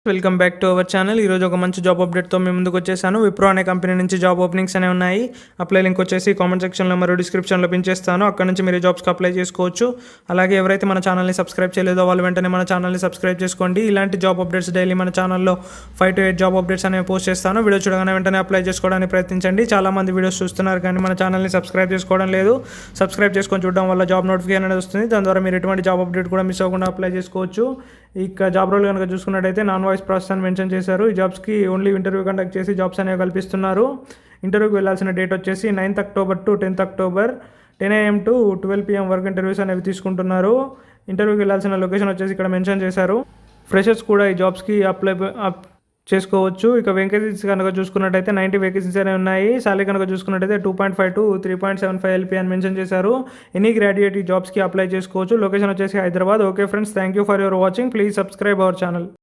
Welcome back to our channel. ఈరోజు ఒక మంచి జాబ్ అప్డేట్తో మేము ముందుకు వచ్చేసాను. విప్రో అనే కంపెనీ నుంచి జాబ్ ఓపెనింగ్స్ అనేవి ఉన్నాయి. అప్లై లింక్ వచ్చేసి కామెంట్ సెక్షన్లో మరియు డిస్క్రిప్షన్లో పిన్ చేస్తాను. అక్కడ నుంచి మీరు జాబ్స్కి అప్లై చేసుకోవచ్చు. అలాగే ఎవరైతే మన ఛానల్ని సబ్స్క్రైబ్ చేయలేదో వాళ్ళు వెంటనే మన ఛానల్ని సబ్స్క్రైబ్ చేసుకోండి. ఇలాంటి జాబ్ అప్డేట్స్ డైలీ మన ఛానల్లో 5 to 8 జాబ్ అప్డేట్స్ అనేవి పోస్ట్ చేస్తాను. వీడియో చూడగానే వెంటనే అప్లై చేసుకోవడానికి ప్రయత్నించండి. చాలామంది వీడియోస్ చూస్తున్నారు కానీ మన ఛానల్ని సబ్స్క్రైబ్ చేసుకోవడం లేదు. సబ్స్క్రైబ్ చేసుకొని చూడడం వల్ల జాబ్ నోటిఫికేషన్ అనేది వస్తుంది. దాని ద్వారా మీరు ఎటువంటి జాబ్ అప్డేట్ కూడా మిస్ అవ్వకుండా అప్లై చేసుకోవచ్చు. ఇక జాబ్ రోల్ కనుక చూసుకున్నట్టయితే నాన్ వాయిస్ ప్రాసెస్ అని మెన్షన్ చేశారు. ఈ జాబ్స్కి ఓన్లీ ఇంటర్వ్యూ కండక్ట్ చేసి జాబ్స్ అనేవి కల్పిస్తున్నారు. ఇంటర్వ్యూకి వెళ్ళాల్సిన డేట్ వచ్చేసి 9th October to 10th October 10 AM to 12 PM వరకు ఇంటర్వ్యూస్ అనేవి తీసుకుంటున్నారు. ఇంటర్వ్యూకి వెళ్ళాల్సిన లొకేషన్ వచ్చేసి ఇక్కడ మెన్షన్ చేశారు. ఫ్రెషర్స్ కూడా ఈ జాబ్స్కి అప్లై చేసుకోవచ్చు. ఇక వేకెన్సీస్ కనుక చూసుకున్నట్టయితే 90 వేకెన్సీస్ అనేవి ఉన్నాయి. సాలరీ కనుక చూసుకున్నట్టయితే 2.5 to 3.75 LP అని మెన్షన్ చేశారు. ఎనీ గ్రాడ్యుయేట్ ఈ జాబ్స్కి అప్లై చేసుకోవచ్చు. లొకేషన్ వచ్చేసి Hyderabad. Okay friends, thank you for your watching. Please subscribe our channel.